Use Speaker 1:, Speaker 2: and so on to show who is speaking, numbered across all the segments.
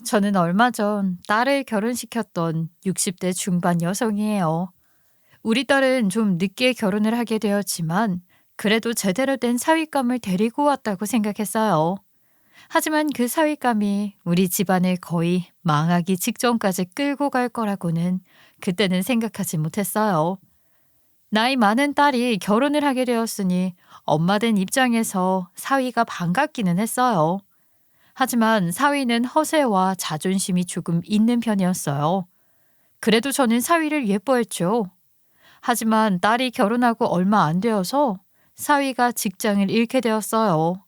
Speaker 1: 저는 얼마 전 딸을 결혼시켰던 60대 중반 여성이에요. 우리 딸은 좀 늦게 결혼을 하게 되었지만 그래도 제대로 된 사윗감을 데리고 왔다고 생각했어요. 하지만 그 사윗감이 우리 집안을 거의 망하기 직전까지 끌고 갈 거라고는 그때는 생각하지 못했어요. 나이 많은 딸이 결혼을 하게 되었으니 엄마 된 입장에서 사위가 반갑기는 했어요. 하지만 사위는 허세와 자존심이 조금 있는 편이었어요. 그래도 저는 사위를 예뻐했죠. 하지만 딸이 결혼하고 얼마 안 되어서 사위가 직장을 잃게 되었어요.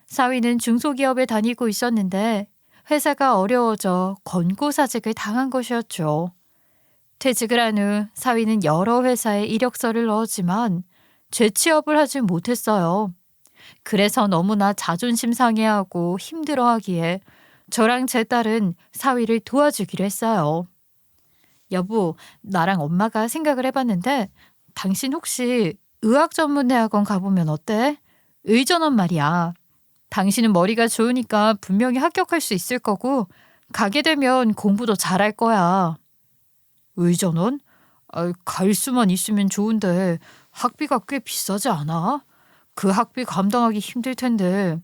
Speaker 1: 사위는 중소기업에 다니고 있었는데 회사가 어려워져 권고사직을 당한 것이었죠. 퇴직을 한 후 사위는 여러 회사에 이력서를 넣었지만 재취업을 하지 못했어요. 그래서 너무나 자존심 상해하고 힘들어하기에 저랑 제 딸은 사위를 도와주기로 했어요. 여보, 나랑 엄마가 생각을 해봤는데 당신 혹시 의학전문대학원 가보면 어때? 의전원 말이야. 당신은 머리가 좋으니까 분명히 합격할 수 있을 거고 가게 되면 공부도 잘할 거야. 의전원? 갈 수만 있으면 좋은데 학비가 꽤 비싸지 않아? 그 학비 감당하기 힘들 텐데.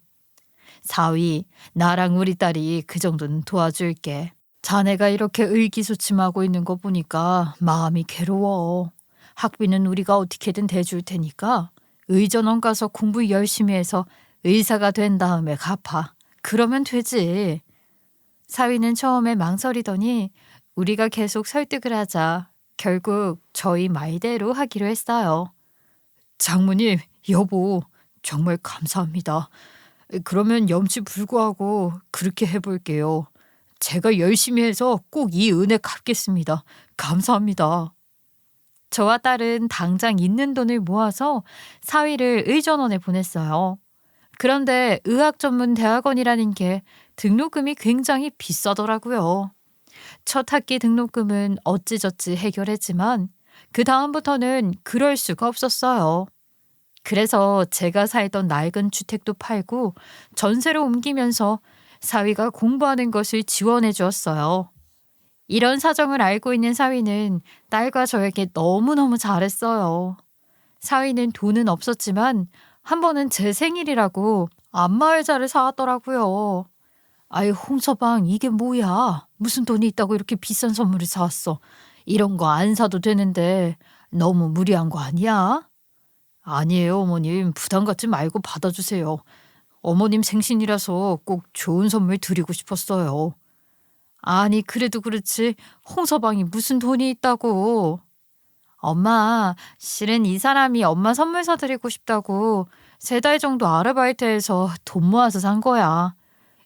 Speaker 1: 사위, 나랑 우리 딸이 그 정도는 도와줄게. 자네가 이렇게 의기소침하고 있는 거 보니까 마음이 괴로워. 학비는 우리가 어떻게든 대줄 테니까 의전원 가서 공부 열심히 해서 의사가 된 다음에 갚아. 그러면 되지. 사위는 처음에 망설이더니 우리가 계속 설득을 하자 결국 저희 말대로 하기로 했어요. 장모님, 여보, 정말 감사합니다. 그러면 염치불구하고 그렇게 해볼게요. 제가 열심히 해서 꼭 이 은혜 갚겠습니다. 감사합니다. 저와 딸은 당장 있는 돈을 모아서 사위를 의전원에 보냈어요. 그런데 의학전문대학원이라는 게 등록금이 굉장히 비싸더라고요. 첫 학기 등록금은 어찌저찌 해결했지만 그 다음부터는 그럴 수가 없었어요. 그래서 제가 살던 낡은 주택도 팔고 전세로 옮기면서 사위가 공부하는 것을 지원해 주었어요. 이런 사정을 알고 있는 사위는 딸과 저에게 너무너무 잘했어요. 사위는 돈은 없었지만 한 번은 제 생일이라고 안마의자를 사왔더라고요. 아이, 홍서방, 이게 뭐야? 무슨 돈이 있다고 이렇게 비싼 선물을 사왔어? 이런 거 안 사도 되는데 너무 무리한 거 아니야? 아니에요, 어머님. 부담 갖지 말고 받아주세요. 어머님 생신이라서 꼭 좋은 선물 드리고 싶었어요. 아니, 그래도 그렇지. 홍서방이 무슨 돈이 있다고. 엄마, 실은 이 사람이 엄마 선물 사드리고 싶다고 3달 정도 아르바이트해서 돈 모아서 산 거야.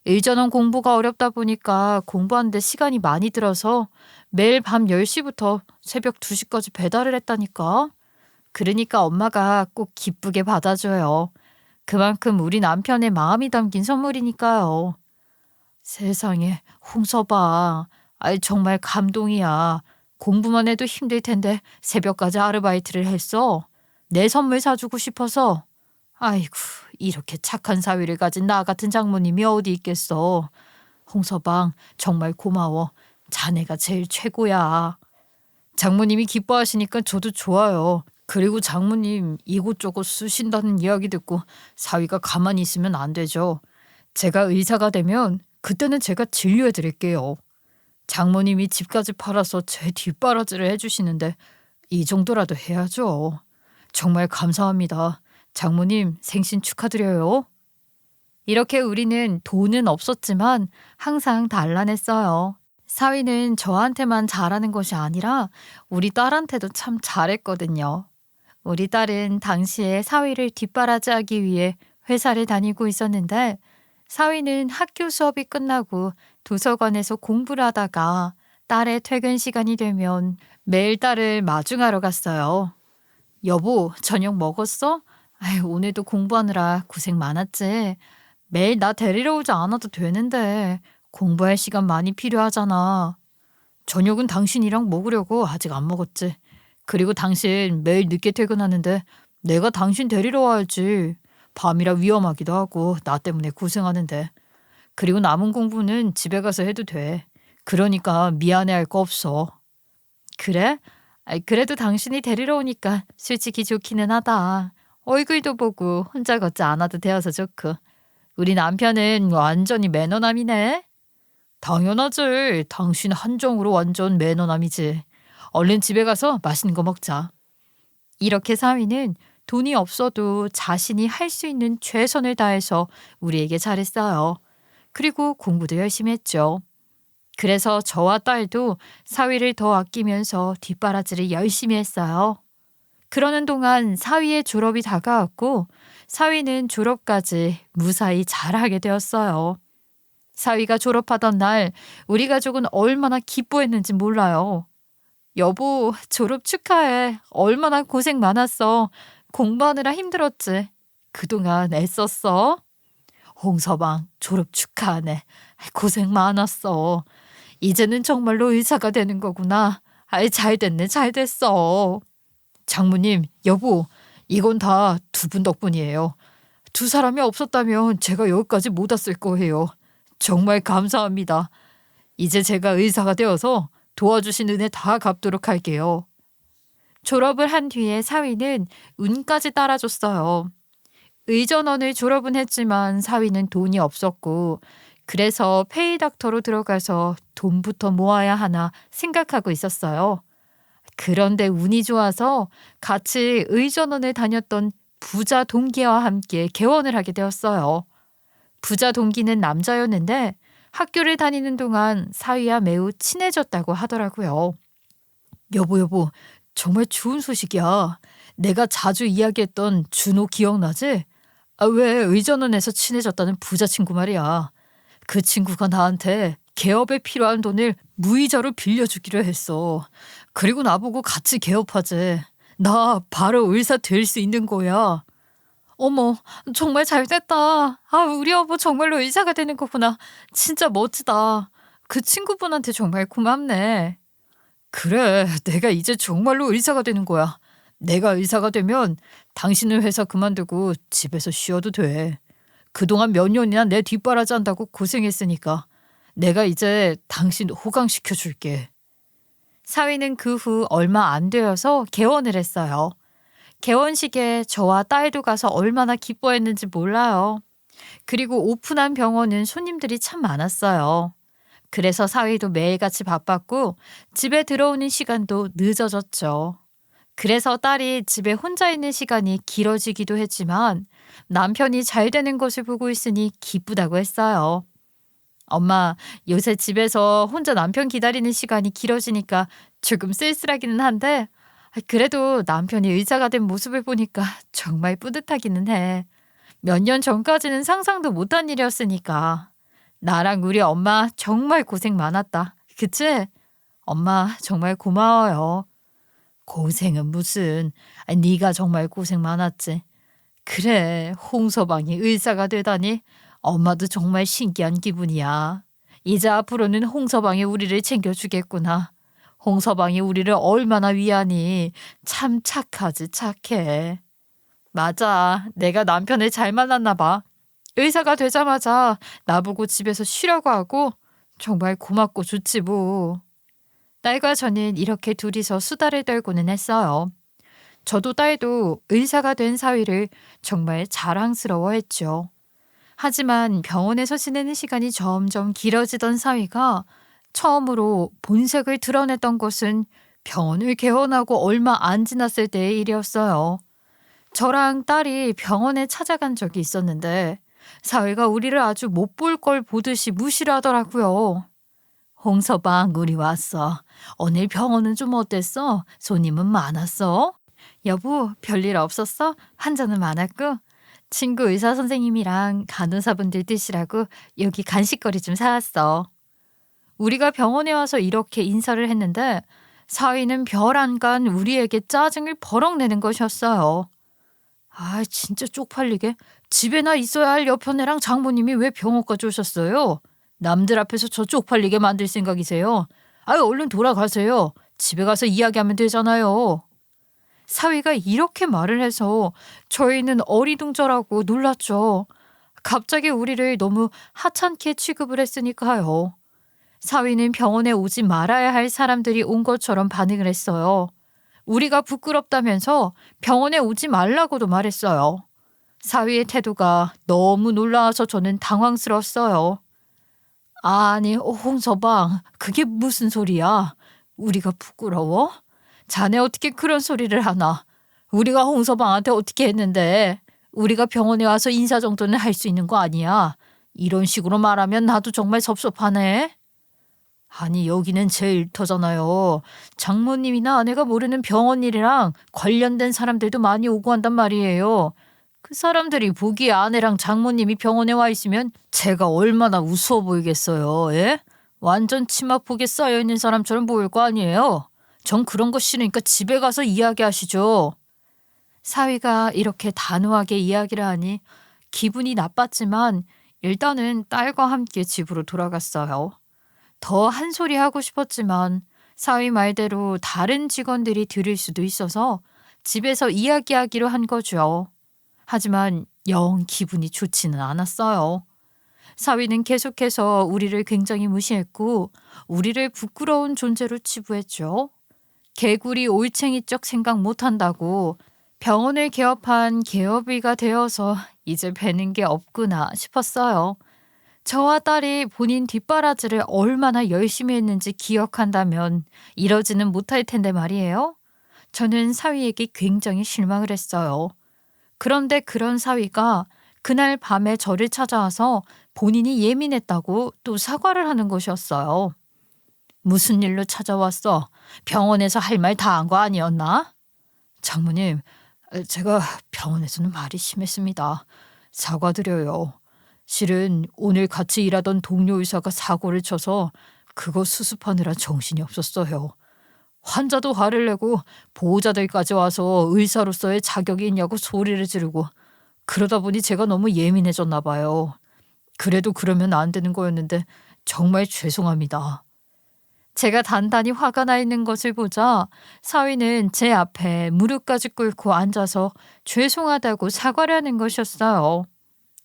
Speaker 1: 일전원 공부가 어렵다 보니까 공부하는데 시간이 많이 들어서 매일 밤 10시부터 새벽 2시까지 배달을 했다니까. 그러니까 엄마가 꼭 기쁘게 받아줘요. 그만큼 우리 남편의 마음이 담긴 선물이니까요. 세상에, 홍서봐. 아이, 정말 감동이야. 공부만 해도 힘들 텐데 새벽까지 아르바이트를 했어. 내 선물 사주고 싶어서. 아이고, 이렇게 착한 사위를 가진 나 같은 장모님이 어디 있겠어. 홍서방, 정말 고마워. 자네가 제일 최고야. 장모님이 기뻐하시니까 저도 좋아요. 그리고 장모님 이곳저곳 쓰신다는 이야기 듣고 사위가 가만히 있으면 안 되죠. 제가 의사가 되면 그때는 제가 진료해 드릴게요. 장모님이 집까지 팔아서 제 뒷바라지를 해주시는데 이 정도라도 해야죠. 정말 감사합니다. 장모님 생신 축하드려요. 이렇게 우리는 돈은 없었지만 항상 단란했어요. 사위는 저한테만 잘하는 것이 아니라 우리 딸한테도 참 잘했거든요. 우리 딸은 당시에 사위를 뒷바라지하기 위해 회사를 다니고 있었는데 사위는 학교 수업이 끝나고 도서관에서 공부를 하다가 딸의 퇴근 시간이 되면 매일 딸을 마중하러 갔어요. 여보, 저녁 먹었어? 아유, 오늘도 공부하느라 고생 많았지. 매일 나 데리러 오지 않아도 되는데 공부할 시간 많이 필요하잖아. 저녁은 당신이랑 먹으려고 아직 안 먹었지. 그리고 당신 매일 늦게 퇴근하는데 내가 당신 데리러 와야지. 밤이라 위험하기도 하고 나 때문에 고생하는데. 그리고 남은 공부는 집에 가서 해도 돼. 그러니까 미안해할 거 없어. 그래? 그래도 당신이 데리러 오니까 솔직히 좋기는 하다. 얼굴도 보고 혼자 걷지 않아도 되어서 좋고. 우리 남편은 완전히 매너남이네. 당연하지. 당신 한정으로 완전 매너남이지. 얼른 집에 가서 맛있는 거 먹자. 이렇게 사위는 돈이 없어도 자신이 할 수 있는 최선을 다해서 우리에게 잘했어요. 그리고 공부도 열심히 했죠. 그래서 저와 딸도 사위를 더 아끼면서 뒷바라지를 열심히 했어요. 그러는 동안 사위의 졸업이 다가왔고 사위는 졸업까지 무사히 잘하게 되었어요. 사위가 졸업하던 날 우리 가족은 얼마나 기뻐했는지 몰라요. 여보, 졸업 축하해. 얼마나 고생 많았어. 공부하느라 힘들었지. 그동안 애썼어. 홍서방, 졸업 축하하네. 고생 많았어. 이제는 정말로 의사가 되는 거구나. 잘 됐네, 잘 됐어. 장모님, 여보, 이건 다 두 분 덕분이에요. 두 사람이 없었다면 제가 여기까지 못 왔을 거예요. 정말 감사합니다. 이제 제가 의사가 되어서 도와주신 은혜 다 갚도록 할게요. 졸업을 한 뒤에 사위는 운까지 따라줬어요. 의전원을 졸업은 했지만 사위는 돈이 없었고 그래서 페이닥터로 들어가서 돈부터 모아야 하나 생각하고 있었어요. 그런데 운이 좋아서 같이 의전원을 다녔던 부자 동기와 함께 개원을 하게 되었어요. 부자 동기는 남자였는데 학교를 다니는 동안 사위와 매우 친해졌다고 하더라고요. 여보, 정말 좋은 소식이야. 내가 자주 이야기했던 준호 기억나지? 왜 의전원에서 친해졌다는 부자 친구 말이야. 그 친구가 나한테 개업에 필요한 돈을 무이자로 빌려주기로 했어. 그리고 나보고 같이 개업하지. 나 바로 의사 될 수 있는 거야. 어머, 정말 잘 됐다. 우리 여보 정말로 의사가 되는 거구나. 진짜 멋지다. 그 친구분한테 정말 고맙네. 그래, 내가 이제 정말로 의사가 되는 거야. 내가 의사가 되면 당신은 회사 그만두고 집에서 쉬어도 돼. 그동안 몇 년이나 내 뒷바라지 한다고 고생했으니까 내가 이제 당신 호강시켜 줄게. 사위는 그 후 얼마 안 되어서 개원을 했어요. 개원식에 저와 딸도 가서 얼마나 기뻐했는지 몰라요. 그리고 오픈한 병원은 손님들이 참 많았어요. 그래서 사위도 매일같이 바빴고 집에 들어오는 시간도 늦어졌죠. 그래서 딸이 집에 혼자 있는 시간이 길어지기도 했지만 남편이 잘 되는 것을 보고 있으니 기쁘다고 했어요. 엄마, 요새 집에서 혼자 남편 기다리는 시간이 길어지니까 조금 쓸쓸하기는 한데 그래도 남편이 의사가 된 모습을 보니까 정말 뿌듯하기는 해. 몇 년 전까지는 상상도 못한 일이었으니까. 나랑 우리 엄마 정말 고생 많았다. 그치? 엄마 정말 고마워요. 고생은 무슨. 네가 정말 고생 많았지. 그래, 홍서방이 의사가 되다니 엄마도 정말 신기한 기분이야. 이제 앞으로는 홍서방이 우리를 챙겨주겠구나. 홍서방이 우리를 얼마나 위하니. 참 착하지, 착해. 맞아, 내가 남편을 잘 만났나 봐. 의사가 되자마자 나보고 집에서 쉬라고 하고 정말 고맙고 좋지 뭐. 딸과 저는 이렇게 둘이서 수다를 떨고는 했어요. 저도 딸도 의사가 된 사위를 정말 자랑스러워했죠. 하지만 병원에서 지내는 시간이 점점 길어지던 사위가 처음으로 본색을 드러냈던 것은 병원을 개원하고 얼마 안 지났을 때의 일이었어요. 저랑 딸이 병원에 찾아간 적이 있었는데 사위가 우리를 아주 못 볼 걸 보듯이 무시를 하더라고요. 홍서방, 우리 왔어. 오늘 병원은 좀 어땠어? 손님은 많았어? 여보, 별일 없었어? 환자는 많았고? 친구 의사 선생님이랑 간호사분들 드시라고 여기 간식거리 좀 사왔어. 우리가 병원에 와서 이렇게 인사를 했는데 사위는 별 안 간 우리에게 짜증을 버럭 내는 것이었어요. 진짜 쪽팔리게. 집에나 있어야 할 여편애랑 장모님이 왜 병원까지 오셨어요? 남들 앞에서 저 쪽팔리게 만들 생각이세요? 얼른 돌아가세요. 집에 가서 이야기하면 되잖아요. 사위가 이렇게 말을 해서 저희는 어리둥절하고 놀랐죠. 갑자기 우리를 너무 하찮게 취급을 했으니까요. 사위는 병원에 오지 말아야 할 사람들이 온 것처럼 반응을 했어요. 우리가 부끄럽다면서 병원에 오지 말라고도 말했어요. 사위의 태도가 너무 놀라워서 저는 당황스러웠어요. 아니, 홍서방, 그게 무슨 소리야? 우리가 부끄러워? 자네 어떻게 그런 소리를 하나? 우리가 홍서방한테 어떻게 했는데? 우리가 병원에 와서 인사 정도는 할 수 있는 거 아니야? 이런 식으로 말하면 나도 정말 섭섭하네. 아니, 여기는 제 일터잖아요. 장모님이나 아내가 모르는 병원 일이랑 관련된 사람들도 많이 오고 한단 말이에요. 그 사람들이 보기에 아내랑 장모님이 병원에 와 있으면 제가 얼마나 우스워 보이겠어요. 예? 완전 치마폭에 쌓여있는 사람처럼 보일 거 아니에요. 전 그런 거 싫으니까 집에 가서 이야기하시죠. 사위가 이렇게 단호하게 이야기를 하니 기분이 나빴지만 일단은 딸과 함께 집으로 돌아갔어요. 더 한 소리 하고 싶었지만 사위 말대로 다른 직원들이 들을 수도 있어서 집에서 이야기하기로 한 거죠. 하지만 영 기분이 좋지는 않았어요. 사위는 계속해서 우리를 굉장히 무시했고 우리를 부끄러운 존재로 치부했죠. 개구리 올챙이적 생각 못한다고 병원을 개업한 개업이가 되어서 이제 배는 게 없구나 싶었어요. 저와 딸이 본인 뒷바라지를 얼마나 열심히 했는지 기억한다면 이러지는 못할 텐데 말이에요. 저는 사위에게 굉장히 실망을 했어요. 그런데 그런 사위가 그날 밤에 저를 찾아와서 본인이 예민했다고 또 사과를 하는 것이었어요. 무슨 일로 찾아왔어? 병원에서 할 말 다 한 거 아니었나? 장모님, 제가 병원에서는 말이 심했습니다. 사과드려요. 실은 오늘 같이 일하던 동료 의사가 사고를 쳐서 그거 수습하느라 정신이 없었어요. 환자도 화를 내고 보호자들까지 와서 의사로서의 자격이 있냐고 소리를 지르고 그러다 보니 제가 너무 예민해졌나 봐요. 그래도 그러면 안 되는 거였는데 정말 죄송합니다. 제가 단단히 화가 나 있는 것을 보자 사위는 제 앞에 무릎까지 꿇고 앉아서 죄송하다고 사과를 하는 것이었어요.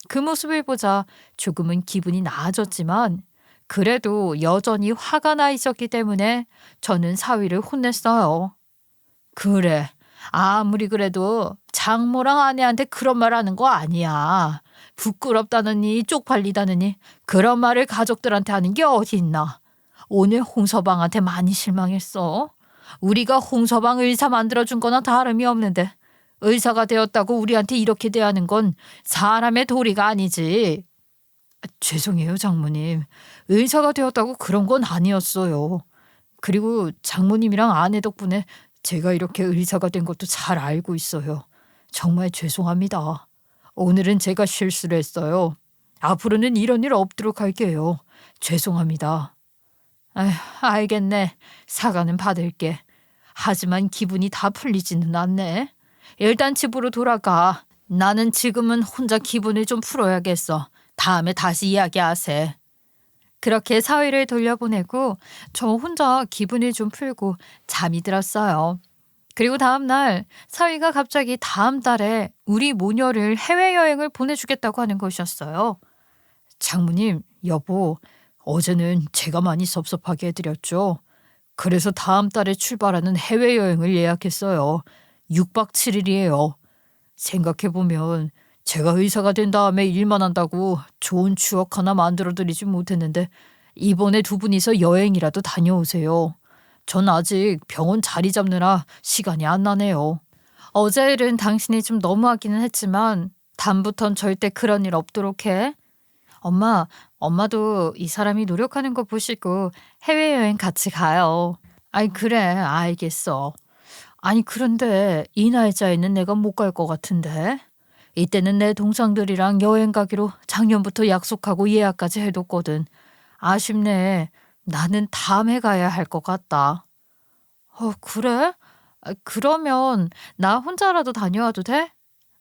Speaker 1: 그 모습을 보자 조금은 기분이 나아졌지만 그래도 여전히 화가 나 있었기 때문에 저는 사위를 혼냈어요. 그래, 아무리 그래도 장모랑 아내한테 그런 말 하는 거 아니야. 부끄럽다느니 쪽팔리다느니 그런 말을 가족들한테 하는 게 어디 있나. 오늘 홍서방한테 많이 실망했어. 우리가 홍서방 의사 만들어준 거나 다름이 없는데 의사가 되었다고 우리한테 이렇게 대하는 건 사람의 도리가 아니지. 죄송해요, 장모님. 의사가 되었다고 그런 건 아니었어요. 그리고 장모님이랑 아내 덕분에 제가 이렇게 의사가 된 것도 잘 알고 있어요. 정말 죄송합니다. 오늘은 제가 실수를 했어요. 앞으로는 이런 일 없도록 할게요. 죄송합니다. 아휴, 알겠네. 사과는 받을게. 하지만 기분이 다 풀리지는 않네. 일단 집으로 돌아가. 나는 지금은 혼자 기분을 좀 풀어야겠어. 다음에 다시 이야기하세. 그렇게 사위를 돌려보내고 저 혼자 기분을 좀 풀고 잠이 들었어요. 그리고 다음 날 사위가 갑자기 다음 달에 우리 모녀를 해외여행을 보내주겠다고 하는 것이었어요. 장모님, 여보, 어제는 제가 많이 섭섭하게 해드렸죠. 그래서 다음 달에 출발하는 해외여행을 예약했어요. 6박 7일이에요. 생각해보면 제가 의사가 된 다음에 일만 한다고 좋은 추억 하나 만들어드리지 못했는데 이번에 두 분이서 여행이라도 다녀오세요. 전 아직 병원 자리 잡느라 시간이 안 나네요. 어제 일은 당신이 좀 너무하기는 했지만 다음부턴 절대 그런 일 없도록 해. 엄마도 이 사람이 노력하는 거 보시고 해외여행 같이 가요. 아이, 그래, 알겠어. 아니, 그런데 이 날짜에는 내가 못 갈 것 같은데. 이때는 내 동상들이랑 여행 가기로 작년부터 약속하고 예약까지 해뒀거든. 아쉽네. 나는 다음에 가야 할 것 같다. 그래? 그러면 나 혼자라도 다녀와도 돼?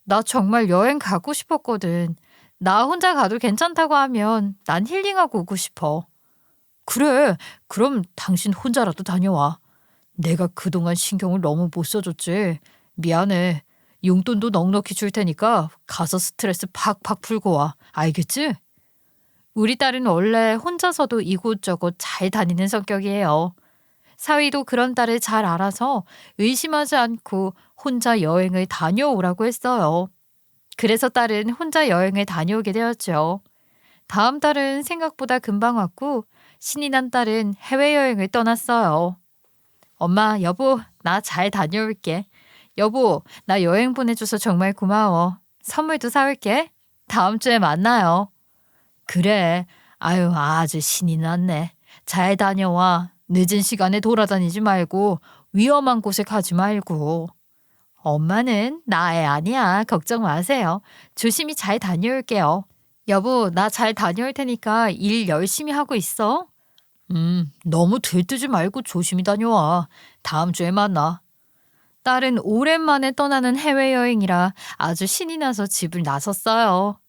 Speaker 1: 나 정말 여행 가고 싶었거든. 나 혼자 가도 괜찮다고 하면 난 힐링하고 오고 싶어. 그래, 그럼 당신 혼자라도 다녀와. 내가 그동안 신경을 너무 못 써줬지. 미안해. 용돈도 넉넉히 줄 테니까 가서 스트레스 팍팍 풀고 와. 알겠지? 우리 딸은 원래 혼자서도 이곳저곳 잘 다니는 성격이에요. 사위도 그런 딸을 잘 알아서 의심하지 않고 혼자 여행을 다녀오라고 했어요. 그래서 딸은 혼자 여행을 다녀오게 되었죠. 다음 달은 생각보다 금방 왔고 신이 난 딸은 해외여행을 떠났어요. 엄마, 여보, 나 잘 다녀올게. 여보, 나 여행 보내줘서 정말 고마워. 선물도 사올게. 다음 주에 만나요. 그래. 아유, 아주 신이 났네. 잘 다녀와. 늦은 시간에 돌아다니지 말고 위험한 곳에 가지 말고. 엄마는 나 애 아니야. 걱정 마세요. 조심히 잘 다녀올게요. 여보, 나 잘 다녀올 테니까 일 열심히 하고 있어. 너무 들뜨지 말고 조심히 다녀와. 다음 주에 만나. 딸은 오랜만에 떠나는 해외여행이라 아주 신이 나서 집을 나섰어요.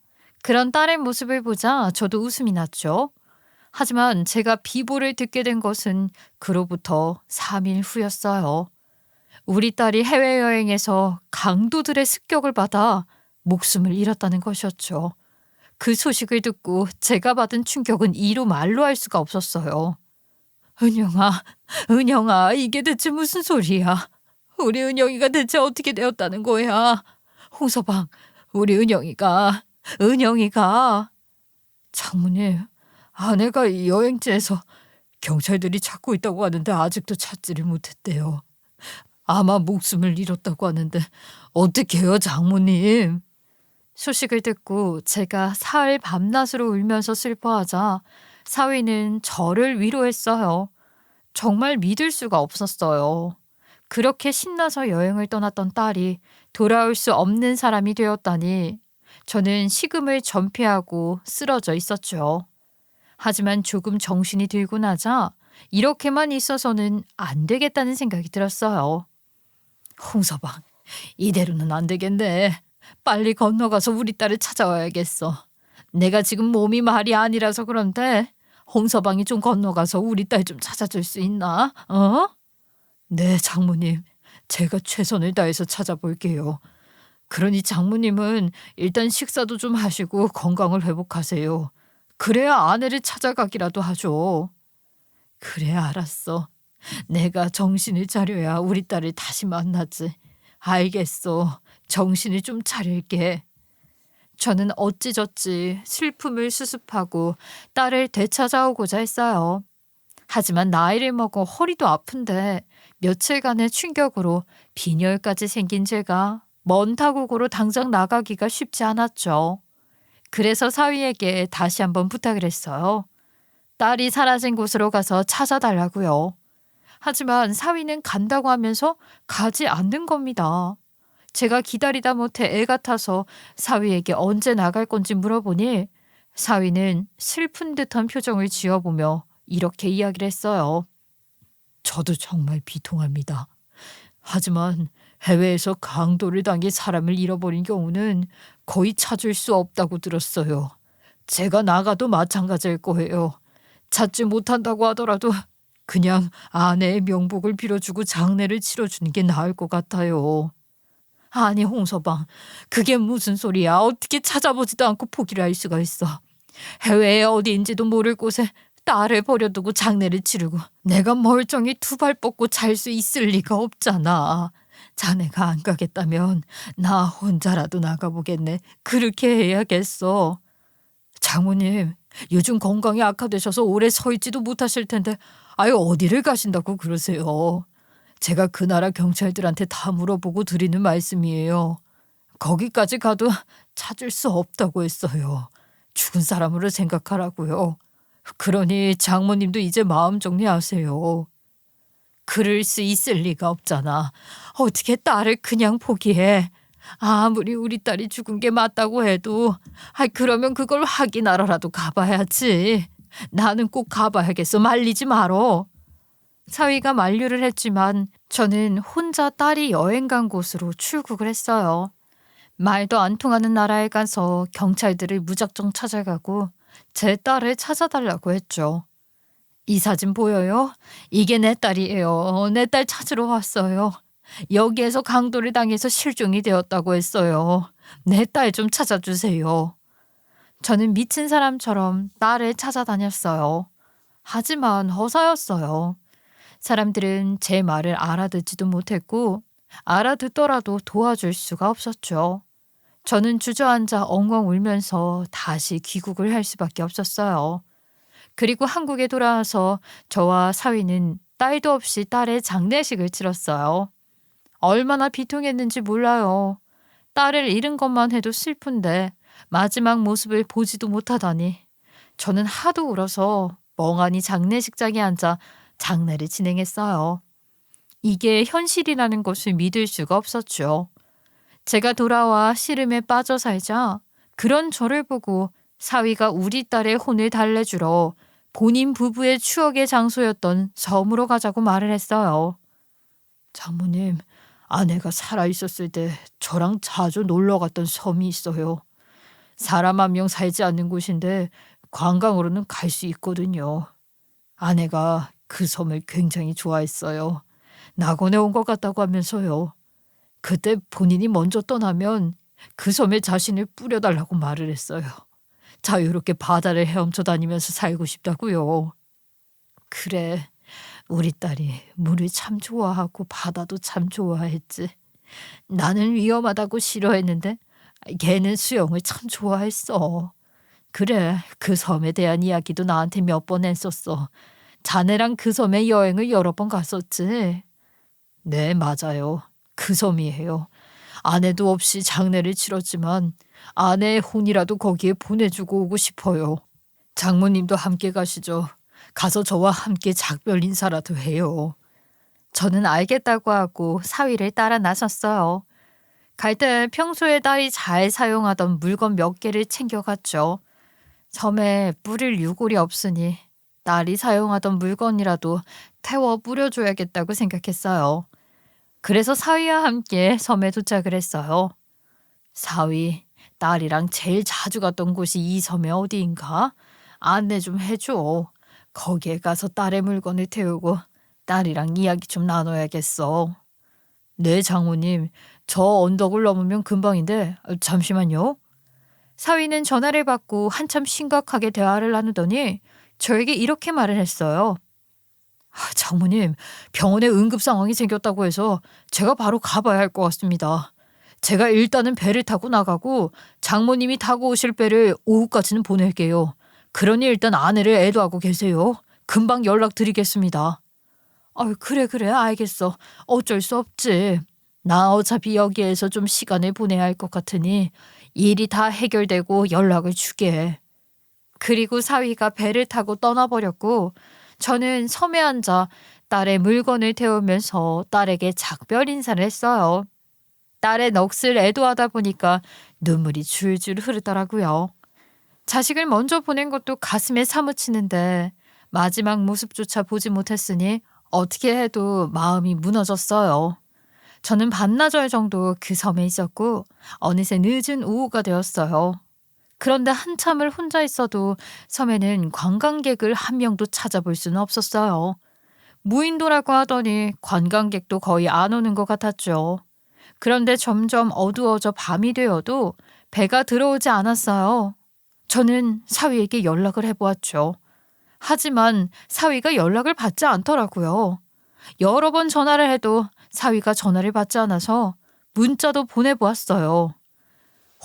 Speaker 1: 그런 딸의 모습을 보자 저도 웃음이 났죠. 하지만 제가 비보를 듣게 된 것은 그로부터 3일 후였어요. 우리 딸이 해외여행에서 강도들의 습격을 받아 목숨을 잃었다는 것이었죠. 그 소식을 듣고 제가 받은 충격은 이루 말로 할 수가 없었어요. 은영아, 은영아, 이게 대체 무슨 소리야? 우리 은영이가 대체 어떻게 되었다는 거야? 홍서방, 우리 은영이가. 장모님, 아내가 여행지에서 경찰들이 찾고 있다고 하는데 아직도 찾지를 못했대요. 아마 목숨을 잃었다고 하는데 어떡해요, 장모님? 소식을 듣고 제가 사흘 밤낮으로 울면서 슬퍼하자 사위는 저를 위로했어요. 정말 믿을 수가 없었어요. 그렇게 신나서 여행을 떠났던 딸이 돌아올 수 없는 사람이 되었다니 저는 식음을 전폐하고 쓰러져 있었죠. 하지만 조금 정신이 들고 나자 이렇게만 있어서는 안 되겠다는 생각이 들었어요. 홍서방, 이대로는 안 되겠네. 빨리 건너가서 우리 딸을 찾아와야겠어. 내가 지금 몸이 말이 아니라서 그런데 홍서방이 좀 건너가서 우리 딸 좀 찾아줄 수 있나? 어? 네, 장모님. 제가 최선을 다해서 찾아볼게요. 그러니 장모님은 일단 식사도 좀 하시고 건강을 회복하세요. 그래야 아내를 찾아가기라도 하죠. 그래, 알았어. 내가 정신을 차려야 우리 딸을 다시 만나지. 알겠어. 정신을 좀 차릴게. 저는 어찌저찌 슬픔을 수습하고 딸을 되찾아오고자 했어요. 하지만 나이를 먹어 허리도 아픈데 며칠간의 충격으로 빈혈까지 생긴 제가 먼 타국으로 당장 나가기가 쉽지 않았죠. 그래서 사위에게 다시 한번 부탁을 했어요. 딸이 사라진 곳으로 가서 찾아달라고요. 하지만 사위는 간다고 하면서 가지 않는 겁니다. 제가 기다리다 못해 애 같아서 사위에게 언제 나갈 건지 물어보니 사위는 슬픈 듯한 표정을 지어보며 이렇게 이야기를 했어요. 저도 정말 비통합니다. 하지만 해외에서 강도를 당해 사람을 잃어버린 경우는 거의 찾을 수 없다고 들었어요. 제가 나가도 마찬가지일 거예요. 찾지 못한다고 하더라도 그냥 아내의 명복을 빌어주고 장례를 치러주는 게 나을 것 같아요. 아니, 홍서방, 그게 무슨 소리야. 어떻게 찾아보지도 않고 포기를 할 수가 있어. 해외에 어디인지도 모를 곳에 딸을 버려두고 장례를 치르고 내가 멀쩡히 두 발 뻗고 잘 수 있을 리가 없잖아. 자네가 안 가겠다면 나 혼자라도 나가보겠네. 그렇게 해야겠어. 장모님, 요즘 건강이 악화되셔서 오래 서 있지도 못하실 텐데 아유, 어디를 가신다고 그러세요. 제가 그 나라 경찰들한테 다 물어보고 드리는 말씀이에요. 거기까지 가도 찾을 수 없다고 했어요. 죽은 사람으로 생각하라고요. 그러니 장모님도 이제 마음 정리하세요. 그럴 수 있을 리가 없잖아. 어떻게 딸을 그냥 포기해. 아무리 우리 딸이 죽은 게 맞다고 해도 그러면 그걸 확인하러라도 가봐야지. 나는 꼭 가봐야겠어. 말리지 말어. 사위가 만류를 했지만 저는 혼자 딸이 여행 간 곳으로 출국을 했어요. 말도 안 통하는 나라에 가서 경찰들을 무작정 찾아가고 제 딸을 찾아달라고 했죠. 이 사진 보여요? 이게 내 딸이에요. 내 딸 찾으러 왔어요. 여기에서 강도를 당해서 실종이 되었다고 했어요. 내 딸 좀 찾아주세요. 저는 미친 사람처럼 딸을 찾아다녔어요. 하지만 허사였어요. 사람들은 제 말을 알아듣지도 못했고 알아듣더라도 도와줄 수가 없었죠. 저는 주저앉아 엉엉 울면서 다시 귀국을 할 수밖에 없었어요. 그리고 한국에 돌아와서 저와 사위는 딸도 없이 딸의 장례식을 치렀어요. 얼마나 비통했는지 몰라요. 딸을 잃은 것만 해도 슬픈데 마지막 모습을 보지도 못하다니. 저는 하도 울어서 멍하니 장례식장에 앉아 장례를 진행했어요. 이게 현실이라는 것을 믿을 수가 없었죠. 제가 돌아와 시름에 빠져 살자 그런 저를 보고 사위가 우리 딸의 혼을 달래주러 본인 부부의 추억의 장소였던 섬으로 가자고 말을 했어요. 장모님, 아내가 살아있었을 때 저랑 자주 놀러 갔던 섬이 있어요. 사람 한 명 살지 않는 곳인데 관광으로는 갈 수 있거든요. 아내가 그 섬을 굉장히 좋아했어요. 낙원에 온 것 같다고 하면서요. 그때 본인이 먼저 떠나면 그 섬에 자신을 뿌려달라고 말을 했어요. 자유롭게 바다를 헤엄쳐 다니면서 살고 싶다고요. 그래, 우리 딸이 물을 참 좋아하고 바다도 참 좋아했지. 나는 위험하다고 싫어했는데 걔는 수영을 참 좋아했어. 그래, 그 섬에 대한 이야기도 나한테 몇 번 했었어. 자네랑 그 섬에 여행을 여러 번 갔었지. 네, 맞아요. 그 섬이에요. 아내도 없이 장례를 치렀지만 아내의 혼이라도 거기에 보내주고 오고 싶어요. 장모님도 함께 가시죠. 가서 저와 함께 작별 인사라도 해요. 저는 알겠다고 하고 사위를 따라 나섰어요. 갈 때 평소에 딸이 잘 사용하던 물건 몇 개를 챙겨갔죠. 섬에 뿌릴 유골이 없으니 딸이 사용하던 물건이라도 태워 뿌려줘야겠다고 생각했어요. 그래서 사위와 함께 섬에 도착을 했어요. 사위, 딸이랑 제일 자주 갔던 곳이 이 섬의 어디인가? 안내 좀 해줘. 거기에 가서 딸의 물건을 태우고 딸이랑 이야기 좀 나눠야겠어. 네, 장모님. 저 언덕을 넘으면 금방인데 잠시만요. 사위는 전화를 받고 한참 심각하게 대화를 나누더니 저에게 이렇게 말을 했어요. 장모님, 병원에 응급 상황이 생겼다고 해서 제가 바로 가봐야 할 것 같습니다. 제가 일단은 배를 타고 나가고 장모님이 타고 오실 배를 오후까지는 보낼게요. 그러니 일단 아내를 애도하고 계세요. 금방 연락드리겠습니다. 그래, 알겠어. 어쩔 수 없지. 나 어차피 여기에서 좀 시간을 보내야 할 것 같으니 일이 다 해결되고 연락을 주게. 그리고 사위가 배를 타고 떠나버렸고 저는 섬에 앉아 딸의 물건을 태우면서 딸에게 작별 인사를 했어요. 딸의 넋을 애도하다 보니까 눈물이 줄줄 흐르더라고요. 자식을 먼저 보낸 것도 가슴에 사무치는데 마지막 모습조차 보지 못했으니 어떻게 해도 마음이 무너졌어요. 저는 반나절 정도 그 섬에 있었고 어느새 늦은 오후가 되었어요. 그런데 한참을 혼자 있어도 섬에는 관광객을 한 명도 찾아볼 수는 없었어요. 무인도라고 하더니 관광객도 거의 안 오는 것 같았죠. 그런데 점점 어두워져 밤이 되어도 배가 들어오지 않았어요. 저는 사위에게 연락을 해보았죠. 하지만 사위가 연락을 받지 않더라고요. 여러 번 전화를 해도 사위가 전화를 받지 않아서 문자도 보내보았어요.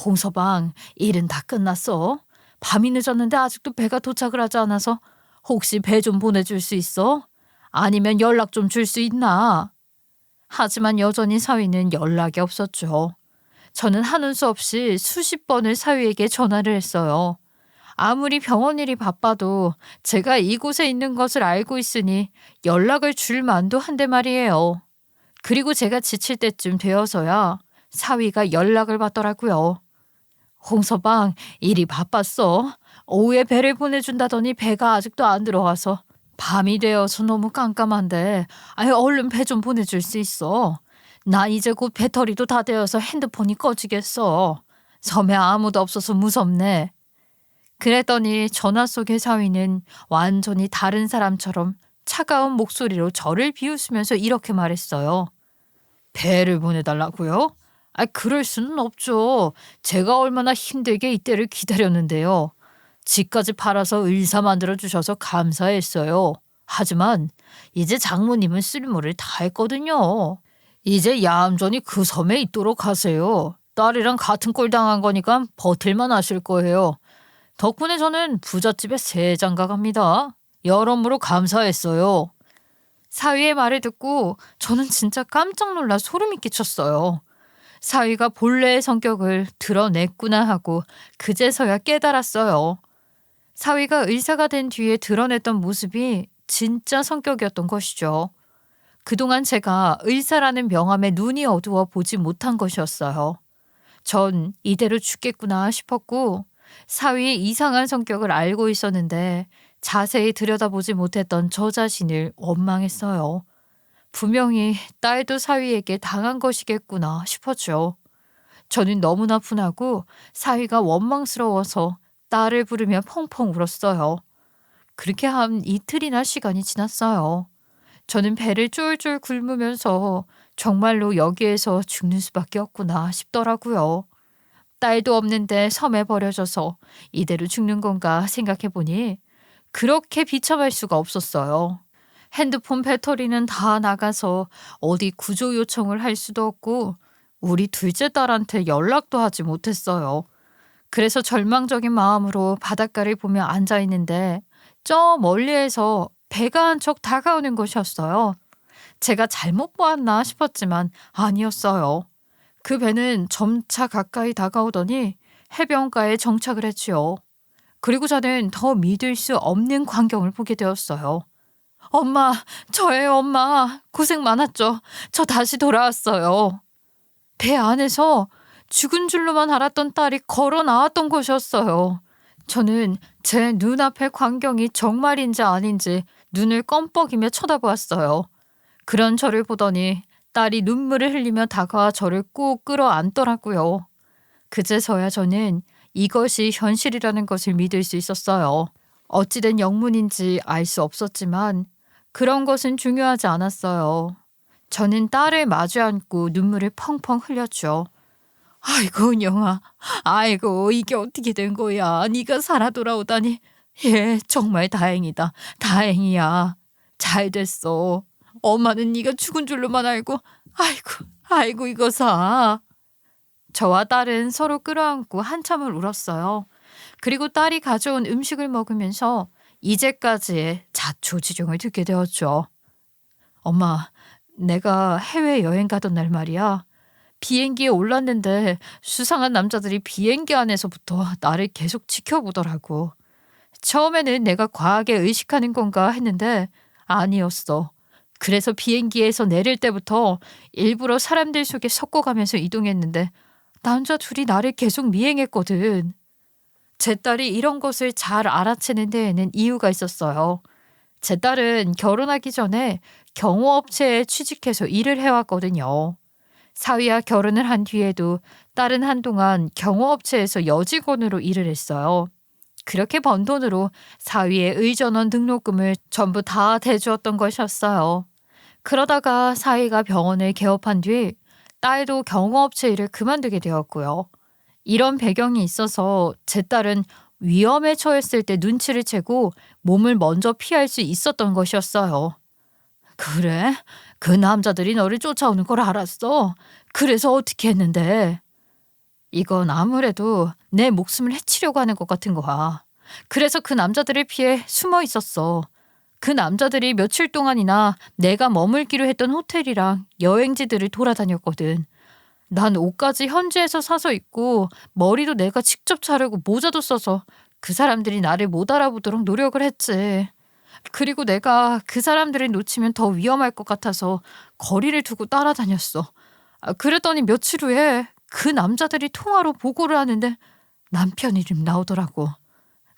Speaker 1: 홍서방, 일은 다 끝났어. 밤이 늦었는데 아직도 배가 도착을 하지 않아서 혹시 배 좀 보내줄 수 있어? 아니면 연락 좀 줄 수 있나? 하지만 여전히 사위는 연락이 없었죠. 저는 하는 수 없이 수십 번을 사위에게 전화를 했어요. 아무리 병원 일이 바빠도 제가 이곳에 있는 것을 알고 있으니 연락을 줄 만도 한데 말이에요. 그리고 제가 지칠 때쯤 되어서야 사위가 연락을 받더라고요. 홍서방, 일이 바빴어. 오후에 배를 보내준다더니 배가 아직도 안 들어와서 밤이 되어서 너무 깜깜한데 얼른 배 좀 보내줄 수 있어. 나 이제 곧 배터리도 다 되어서 핸드폰이 꺼지겠어. 섬에 아무도 없어서 무섭네. 그랬더니 전화 속의 사위는 완전히 다른 사람처럼 차가운 목소리로 저를 비웃으면서 이렇게 말했어요. 배를 보내달라고요? 그럴 수는 없죠. 제가 얼마나 힘들게 이때를 기다렸는데요. 집까지 팔아서 의사 만들어 주셔서 감사했어요. 하지만 이제 장모님은 쓸모를 다 했거든요. 이제 얌전히 그 섬에 있도록 하세요. 딸이랑 같은 꼴 당한 거니까 버틸만 하실 거예요. 덕분에 저는 부잣집에 새 장가 갑니다. 여러모로 감사했어요. 사위의 말을 듣고 저는 진짜 깜짝 놀라 소름이 끼쳤어요. 사위가 본래의 성격을 드러냈구나 하고 그제서야 깨달았어요. 사위가 의사가 된 뒤에 드러냈던 모습이 진짜 성격이었던 것이죠. 그동안 제가 의사라는 명함에 눈이 어두워 보지 못한 것이었어요. 전 이대로 죽겠구나 싶었고 사위의 이상한 성격을 알고 있었는데 자세히 들여다보지 못했던 저 자신을 원망했어요. 분명히 딸도 사위에게 당한 것이겠구나 싶었죠. 저는 너무나 분하고 사위가 원망스러워서 딸을 부르며 펑펑 울었어요. 그렇게 한 이틀이나 시간이 지났어요. 저는 배를 쫄쫄 굶으면서 정말로 여기에서 죽는 수밖에 없구나 싶더라고요. 딸도 없는데 섬에 버려져서 이대로 죽는 건가 생각해보니 그렇게 비참할 수가 없었어요. 핸드폰 배터리는 다 나가서 어디 구조 요청을 할 수도 없고 우리 둘째 딸한테 연락도 하지 못했어요. 그래서 절망적인 마음으로 바닷가를 보며 앉아있는데 저 멀리에서 배가 한 척 다가오는 것이었어요. 제가 잘못 보았나 싶었지만 아니었어요. 그 배는 점차 가까이 다가오더니 해변가에 정착을 했지요. 그리고 저는 더 믿을 수 없는 광경을 보게 되었어요. 엄마, 저예요, 엄마. 고생 많았죠. 저 다시 돌아왔어요. 배 안에서 죽은 줄로만 알았던 딸이 걸어 나왔던 것이었어요. 저는 제 눈앞의 광경이 정말인지 아닌지 눈을 껌뻑이며 쳐다보았어요. 그런 저를 보더니 딸이 눈물을 흘리며 다가와 저를 꼭 끌어안더라고요. 그제서야 저는 이것이 현실이라는 것을 믿을 수 있었어요. 어찌된 영문인지 알 수 없었지만 그런 것은 중요하지 않았어요. 저는 딸을 마주 안고 눈물을 펑펑 흘렸죠. 아이고 은영아, 아이고 이게 어떻게 된 거야. 네가 살아 돌아오다니. 예, 정말 다행이다. 다행이야. 잘 됐어. 엄마는 네가 죽은 줄로만 알고 아이고 이거사. 저와 딸은 서로 끌어안고 한참을 울었어요. 그리고 딸이 가져온 음식을 먹으면서 이제까지의 자초지종을 듣게 되었죠. 엄마, 내가 해외여행 가던 날 말이야. 비행기에 올랐는데 수상한 남자들이 비행기 안에서부터 나를 계속 지켜보더라고. 처음에는 내가 과하게 의식하는 건가 했는데 아니었어. 그래서 비행기에서 내릴 때부터 일부러 사람들 속에 섞어가면서 이동했는데 남자 둘이 나를 계속 미행했거든. 제 딸이 이런 것을 잘 알아채는 데에는 이유가 있었어요. 제 딸은 결혼하기 전에 경호업체에 취직해서 일을 해왔거든요. 사위와 결혼을 한 뒤에도 딸은 한동안 경호업체에서 여직원으로 일을 했어요. 그렇게 번 돈으로 사위의 의전원 등록금을 전부 다 대주었던 것이었어요. 그러다가 사위가 병원을 개업한 뒤 딸도 경호업체 일을 그만두게 되었고요. 이런 배경이 있어서 제 딸은 위험에 처했을 때 눈치를 채고 몸을 먼저 피할 수 있었던 것이었어요. 그래? 그 남자들이 너를 쫓아오는 걸 알았어. 그래서 어떻게 했는데? 이건 아무래도 내 목숨을 해치려고 하는 것 같은 거야. 그래서 그 남자들을 피해 숨어 있었어. 그 남자들이 며칠 동안이나 내가 머물기로 했던 호텔이랑 여행지들을 돌아다녔거든. 난 옷까지 현지에서 사서 입고 머리도 내가 직접 자르고 모자도 써서 그 사람들이 나를 못 알아보도록 노력을 했지. 그리고 내가 그 사람들을 놓치면 더 위험할 것 같아서 거리를 두고 따라다녔어. 그랬더니 며칠 후에 그 남자들이 통화로 보고를 하는데 남편 이름 나오더라고.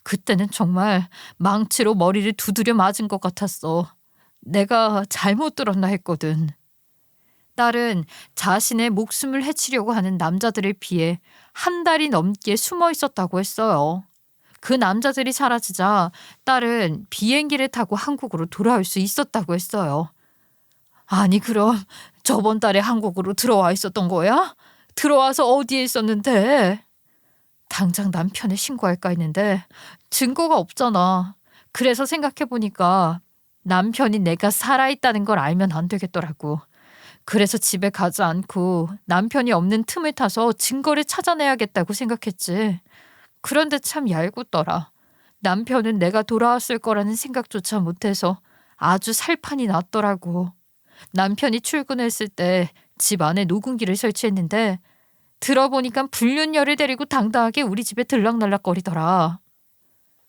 Speaker 1: 그때는 정말 망치로 머리를 두드려 맞은 것 같았어. 내가 잘못 들었나 했거든. 딸은 자신의 목숨을 해치려고 하는 남자들을 피해 한 달이 넘게 숨어 있었다고 했어요. 그 남자들이 사라지자 딸은 비행기를 타고 한국으로 돌아올 수 있었다고 했어요. 아니 그럼 저번 달에 한국으로 들어와 있었던 거야? 들어와서 어디에 있었는데? 당장 남편에 신고할까 했는데 증거가 없잖아. 그래서 생각해보니까 남편이 내가 살아있다는 걸 알면 안 되겠더라고. 그래서 집에 가지 않고 남편이 없는 틈을 타서 증거를 찾아내야겠다고 생각했지. 그런데 참 얄궂더라. 남편은 내가 돌아왔을 거라는 생각조차 못해서 아주 살판이 났더라고. 남편이 출근했을 때 집 안에 녹음기를 설치했는데 들어보니까 불륜녀를 데리고 당당하게 우리 집에 들락날락거리더라.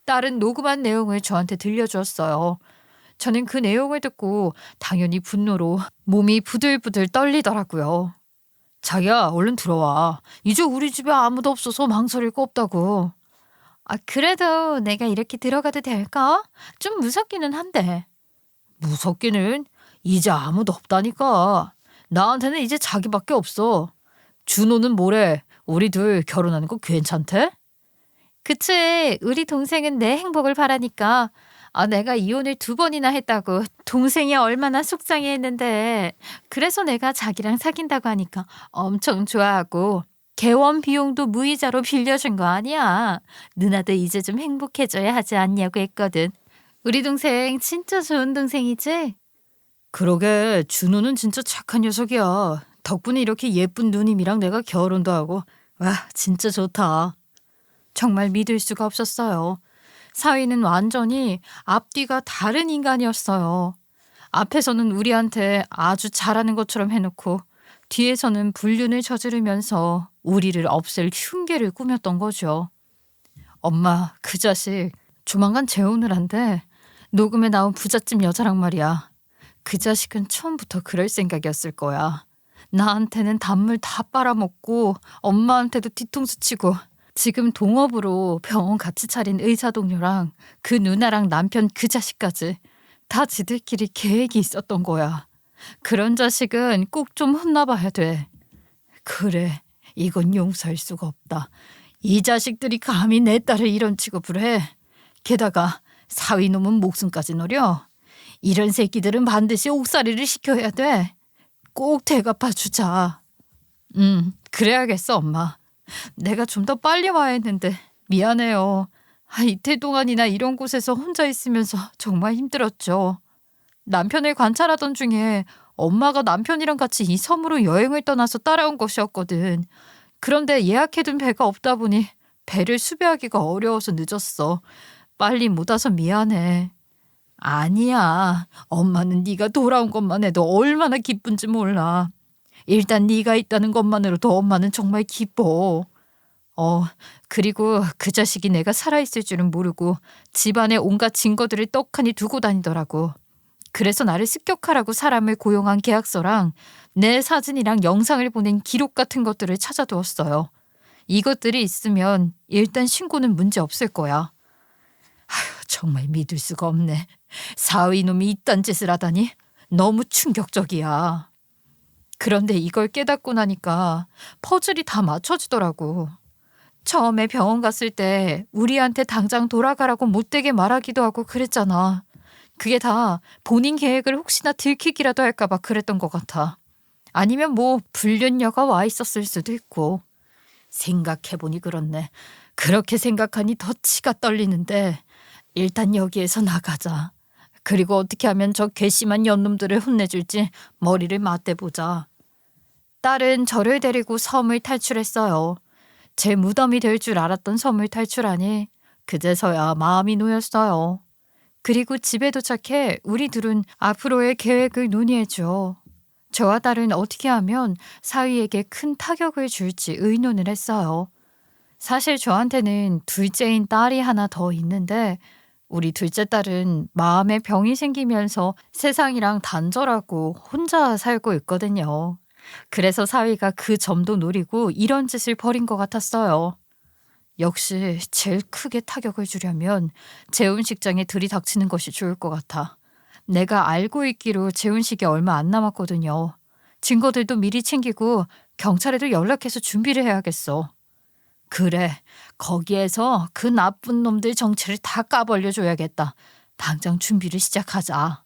Speaker 1: 딸은 녹음한 내용을 저한테 들려주었어요. 저는 그 내용을 듣고 당연히 분노로 몸이 부들부들 떨리더라고요. 자기야, 얼른 들어와. 이제 우리 집에 아무도 없어서 망설일 거 없다고. 그래도 내가 이렇게 들어가도 될까? 좀 무섭기는 한데. 무섭기는? 이제 아무도 없다니까. 나한테는 이제 자기밖에 없어. 준호는 뭐래? 우리 둘 결혼하는 거 괜찮대? 그치. 우리 동생은 내 행복을 바라니까. 내가 이혼을 2번이나 했다고 동생이 얼마나 속상해했는데. 그래서 내가 자기랑 사귄다고 하니까 엄청 좋아하고 개원 비용도 무이자로 빌려준 거 아니야. 누나도 이제 좀 행복해져야 하지 않냐고 했거든. 우리 동생 진짜 좋은 동생이지? 그러게 준호는 진짜 착한 녀석이야. 덕분에 이렇게 예쁜 누님이랑 내가 결혼도 하고. 와, 진짜 좋다. 정말 믿을 수가 없었어요. 사위는 완전히 앞뒤가 다른 인간이었어요. 앞에서는 우리한테 아주 잘하는 것처럼 해놓고 뒤에서는 불륜을 저지르면서 우리를 없앨 흉계를 꾸몄던 거죠. 엄마, 그 자식 조만간 재혼을 한대. 녹음에 나온 부잣집 여자랑 말이야. 그 자식은 처음부터 그럴 생각이었을 거야. 나한테는 단물 다 빨아먹고 엄마한테도 뒤통수 치고 지금 동업으로 병원 같이 차린 의사 동료랑 그 누나랑 남편 그 자식까지 다 지들끼리 계획이 있었던 거야. 그런 자식은 꼭 좀 혼나봐야 돼. 그래, 이건 용서할 수가 없다. 이 자식들이 감히 내 딸을 이런 취급을 해. 게다가 사위놈은 목숨까지 노려. 이런 새끼들은 반드시 옥살이를 시켜야 돼. 꼭 대갚아 주자. 그래야겠어, 엄마. 내가 좀 더 빨리 와야 했는데 미안해요. 이틀 동안이나 이런 곳에서 혼자 있으면서 정말 힘들었죠. 남편을 관찰하던 중에 엄마가 남편이랑 같이 이 섬으로 여행을 떠나서 따라온 것이었거든. 그런데 예약해둔 배가 없다 보니 배를 수배하기가 어려워서 늦었어. 빨리 못 와서 미안해. 아니야. 엄마는 네가 돌아온 것만 해도 얼마나 기쁜지 몰라. 일단 네가 있다는 것만으로도 엄마는 정말 기뻐. 그리고 그 자식이 내가 살아있을 줄은 모르고 집안에 온갖 증거들을 떡하니 두고 다니더라고. 그래서 나를 습격하라고 사람을 고용한 계약서랑 내 사진이랑 영상을 보낸 기록 같은 것들을 찾아두었어요. 이것들이 있으면 일단 신고는 문제 없을 거야. 정말 믿을 수가 없네. 사위놈이 이딴 짓을 하다니 너무 충격적이야. 그런데 이걸 깨닫고 나니까 퍼즐이 다 맞춰지더라고. 처음에 병원 갔을 때 우리한테 당장 돌아가라고 못되게 말하기도 하고 그랬잖아. 그게 다 본인 계획을 혹시나 들키기라도 할까봐 그랬던 것 같아. 아니면 뭐 불륜녀가 와 있었을 수도 있고. 생각해보니 그렇네. 그렇게 생각하니 더 치가 떨리는데 일단 여기에서 나가자. 그리고 어떻게 하면 저 괘씸한 연놈들을 혼내줄지 머리를 맞대보자. 딸은 저를 데리고 섬을 탈출했어요. 제 무덤이 될 줄 알았던 섬을 탈출하니 그제서야 마음이 놓였어요. 그리고 집에 도착해 우리 둘은 앞으로의 계획을 논의했죠. 저와 딸은 어떻게 하면 사위에게 큰 타격을 줄지 의논을 했어요. 사실 저한테는 둘째인 딸이 하나 더 있는데 우리 둘째 딸은 마음에 병이 생기면서 세상이랑 단절하고 혼자 살고 있거든요. 그래서 사위가 그 점도 노리고 이런 짓을 벌인 것 같았어요. 역시 제일 크게 타격을 주려면 재혼식장에 들이닥치는 것이 좋을 것 같아. 내가 알고 있기로 재혼식이 얼마 안 남았거든요. 증거들도 미리 챙기고 경찰에도 연락해서 준비를 해야겠어. 그래, 거기에서 그 나쁜 놈들 정체를 다 까벌려줘야겠다. 당장 준비를 시작하자.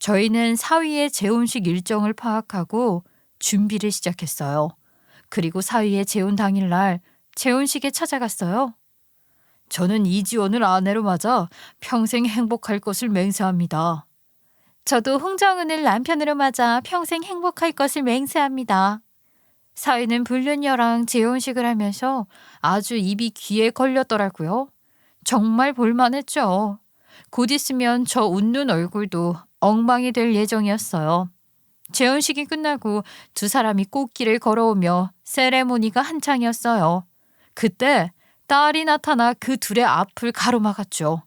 Speaker 1: 저희는 사위의 재혼식 일정을 파악하고 준비를 시작했어요. 그리고 사위의 재혼 당일날 재혼식에 찾아갔어요. 저는 이지원을 아내로 맞아 평생 행복할 것을 맹세합니다. 저도 홍정은을 남편으로 맞아 평생 행복할 것을 맹세합니다. 사위는 불륜녀랑 재혼식을 하면서 아주 입이 귀에 걸렸더라고요. 정말 볼만했죠. 곧 있으면 저 웃는 얼굴도 엉망이 될 예정이었어요. 재혼식이 끝나고 두 사람이 꽃길을 걸어오며 세레모니가 한창이었어요. 그때 딸이 나타나 그 둘의 앞을 가로막았죠.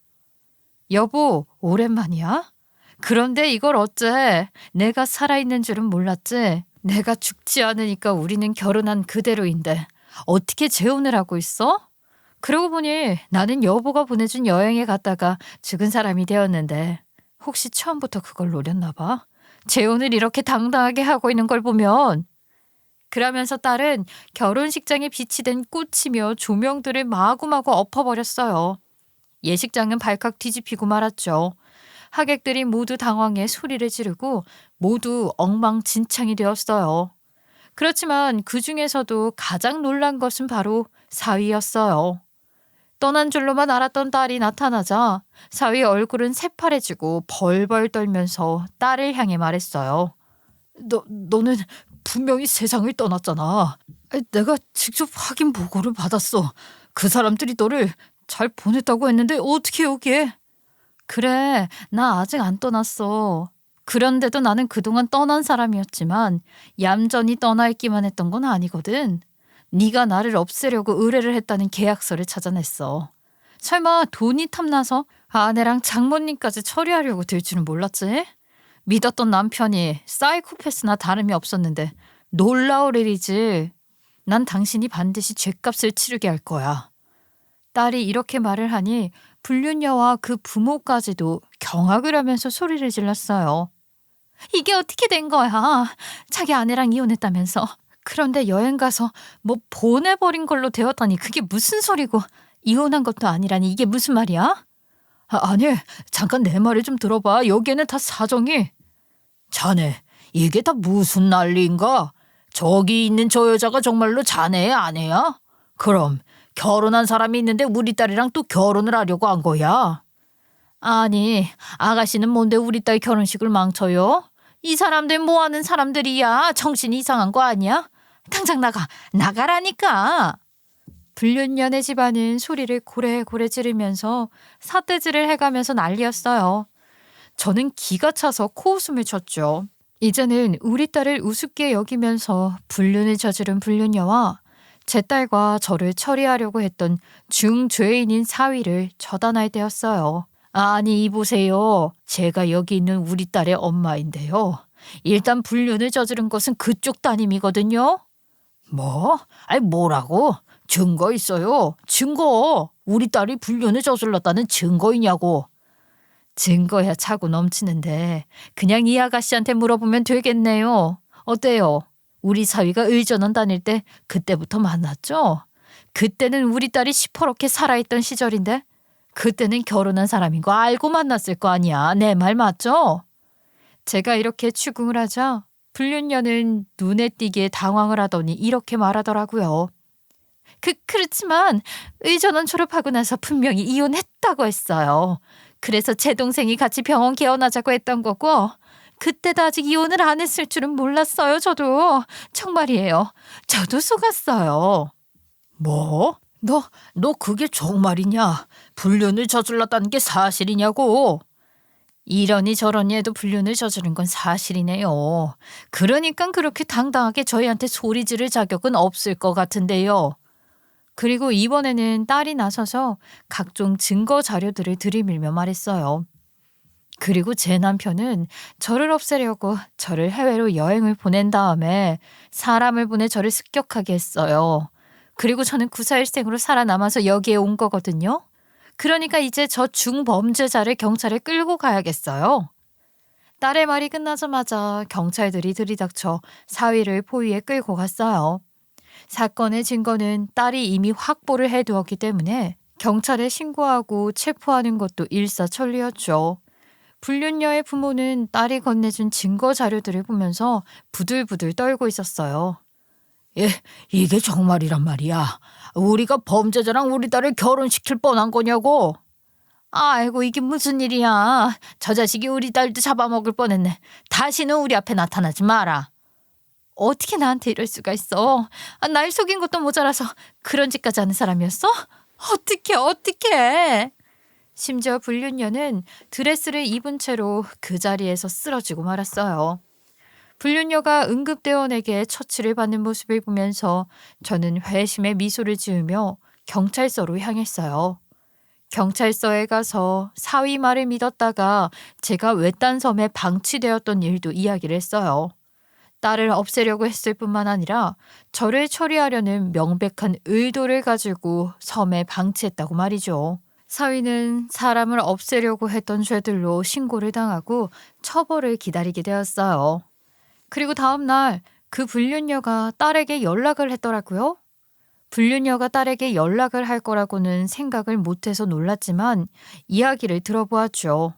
Speaker 1: 여보, 오랜만이야? 그런데 이걸 어째? 내가 살아있는 줄은 몰랐지? 내가 죽지 않으니까 우리는 결혼한 그대로인데 어떻게 재혼을 하고 있어? 그러고 보니 나는 여보가 보내준 여행에 갔다가 죽은 사람이 되었는데 혹시 처음부터 그걸 노렸나 봐? 재혼을 이렇게 당당하게 하고 있는 걸 보면. 그러면서 딸은 결혼식장에 비치된 꽃이며 조명들을 마구마구 엎어버렸어요. 예식장은 발칵 뒤집히고 말았죠. 하객들이 모두 당황해 소리를 지르고 모두 엉망진창이 되었어요. 그렇지만 그 중에서도 가장 놀란 것은 바로 사위였어요. 떠난 줄로만 알았던 딸이 나타나자 사위의 얼굴은 새파래지고 벌벌 떨면서 딸을 향해 말했어요. 너는 분명히 세상을 떠났잖아. 내가 직접 확인 보고를 받았어. 그 사람들이 너를 잘 보냈다고 했는데 어떻게 여기에? 그래, 나 아직 안 떠났어. 그런데도 나는 그동안 떠난 사람이었지만 얌전히 떠나 있기만 했던 건 아니거든. 네가 나를 없애려고 의뢰를 했다는 계약서를 찾아냈어. 설마 돈이 탐나서 아내랑 장모님까지 처리하려고 들 줄은 몰랐지? 믿었던 남편이 사이코패스나 다름이 없었는데 놀라울 일이지. 난 당신이 반드시 죗값을 치르게 할 거야. 딸이 이렇게 말을 하니 불륜녀와 그 부모까지도 경악을 하면서 소리를 질렀어요. 이게 어떻게 된 거야? 자기 아내랑 이혼했다면서. 그런데 여행 가서 뭐 보내버린 걸로 되었다니 그게 무슨 소리고, 이혼한 것도 아니라니 이게 무슨 말이야? 아니, 잠깐 내 말을 좀 들어봐. 여기에는 다 사정이. 자네, 이게 다 무슨 난리인가? 저기 있는 저 여자가 정말로 자네의 아내야? 그럼 결혼한 사람이 있는데 우리 딸이랑 또 결혼을 하려고 한 거야? 아니, 아가씨는 뭔데 우리 딸 결혼식을 망쳐요? 이 사람들 뭐 하는 사람들이야? 정신이 이상한 거 아니야? 당장 나가라니까. 불륜녀네 집안은 소리를 고래고래 지르면서 삿대질을 해가면서 난리였어요. 저는 기가 차서 코웃음을 쳤죠. 이제는 우리 딸을 우습게 여기면서 불륜을 저지른 불륜녀와 제 딸과 저를 처리하려고 했던 중죄인인 사위를 처단할 때였어요. 아니, 이보세요. 제가 여기 있는 우리 딸의 엄마인데요. 일단 불륜을 저지른 것은 그쪽 따님이거든요. 뭐? 아니, 뭐라고? 증거 있어요. 증거. 우리 딸이 불륜을 저질렀다는 증거이냐고. 증거야 차고 넘치는데 그냥 이 아가씨한테 물어보면 되겠네요. 어때요? 우리 사위가 의전원 다닐 때 그때부터 만났죠? 그때는 우리 딸이 시퍼렇게 살아있던 시절인데 그때는 결혼한 사람인 거 알고 만났을 거 아니야. 내 말 맞죠? 제가 이렇게 추궁을 하자 불륜녀는 눈에 띄게 당황을 하더니 이렇게 말하더라고요. 그렇지만 의전원 졸업하고 나서 분명히 이혼했다고 했어요. 그래서 제 동생이 같이 병원 개원하자고 했던 거고 그때도 아직 이혼을 안 했을 줄은 몰랐어요. 저도. 정말이에요. 저도 속았어요. 뭐? 너 그게 정말이냐? 불륜을 저질렀다는 게 사실이냐고? 이러니 저러니 해도 불륜을 저지른 건 사실이네요. 그러니까 그렇게 당당하게 저희한테 소리 지를 자격은 없을 것 같은데요. 그리고 이번에는 딸이 나서서 각종 증거 자료들을 들이밀며 말했어요. 그리고 제 남편은 저를 없애려고 저를 해외로 여행을 보낸 다음에 사람을 보내 저를 습격하게 했어요. 그리고 저는 구사일생으로 살아남아서 여기에 온 거거든요. 그러니까 이제 저 중범죄자를 경찰에 끌고 가야겠어요. 딸의 말이 끝나자마자 경찰들이 들이닥쳐 사위를 포위에 끌고 갔어요. 사건의 증거는 딸이 이미 확보를 해두었기 때문에 경찰에 신고하고 체포하는 것도 일사천리였죠. 불륜녀의 부모는 딸이 건네준 증거 자료들을 보면서 부들부들 떨고 있었어요.
Speaker 2: 예, 이게 정말이란 말이야. 우리가 범죄자랑 우리 딸을 결혼시킬 뻔한 거냐고.
Speaker 1: 아이고, 이게 무슨 일이야. 저 자식이 우리 딸도 잡아먹을 뻔했네. 다시는 우리 앞에 나타나지 마라. 어떻게 나한테 이럴 수가 있어. 날 속인 것도 모자라서 그런 짓까지 하는 사람이었어? 어떻게. 심지어 불륜녀는 드레스를 입은 채로 그 자리에서 쓰러지고 말았어요. 불륜녀가 응급대원에게 처치를 받는 모습을 보면서 저는 회심의 미소를 지으며 경찰서로 향했어요. 경찰서에 가서 사위 말을 믿었다가 제가 외딴 섬에 방치되었던 일도 이야기를 했어요. 딸을 없애려고 했을 뿐만 아니라 저를 처리하려는 명백한 의도를 가지고 섬에 방치했다고 말이죠. 사위는 사람을 없애려고 했던 죄들로 신고를 당하고 처벌을 기다리게 되었어요. 그리고 다음 날 그 불륜녀가 딸에게 연락을 했더라고요. 불륜녀가 딸에게 연락을 할 거라고는 생각을 못해서 놀랐지만 이야기를 들어보았죠.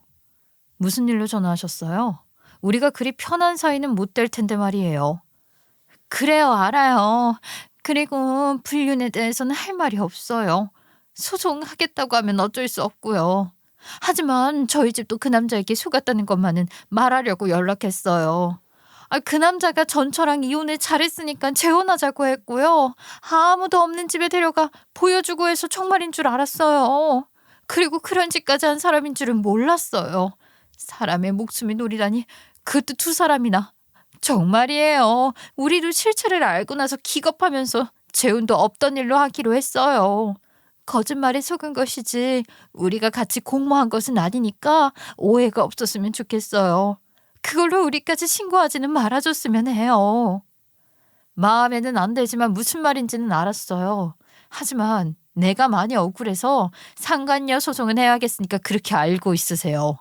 Speaker 1: 무슨 일로 전화하셨어요? 우리가 그리 편한 사이는 못 될 텐데 말이에요. 그래요, 알아요. 그리고 불륜에 대해서는 할 말이 없어요. 소송하겠다고 하면 어쩔 수 없고요. 하지만 저희 집도 그 남자에게 속았다는 것만은 말하려고 연락했어요. 그 남자가 전처랑 이혼을 잘했으니까 재혼하자고 했고요. 아무도 없는 집에 데려가 보여주고 해서 정말인 줄 알았어요. 그리고 그런 짓까지 한 사람인 줄은 몰랐어요. 사람의 목숨을 노리다니, 그것도 두 사람이나. 정말이에요. 우리도 실체를 알고 나서 기겁하면서 재혼도 없던 일로 하기로 했어요. 거짓말에 속은 것이지 우리가 같이 공모한 것은 아니니까 오해가 없었으면 좋겠어요. 그걸로 우리까지 신고하지는 말아줬으면 해요. 마음에는 안 들지만 무슨 말인지는 알았어요. 하지만 내가 많이 억울해서 상간녀 소송은 해야겠으니까 그렇게 알고 있으세요.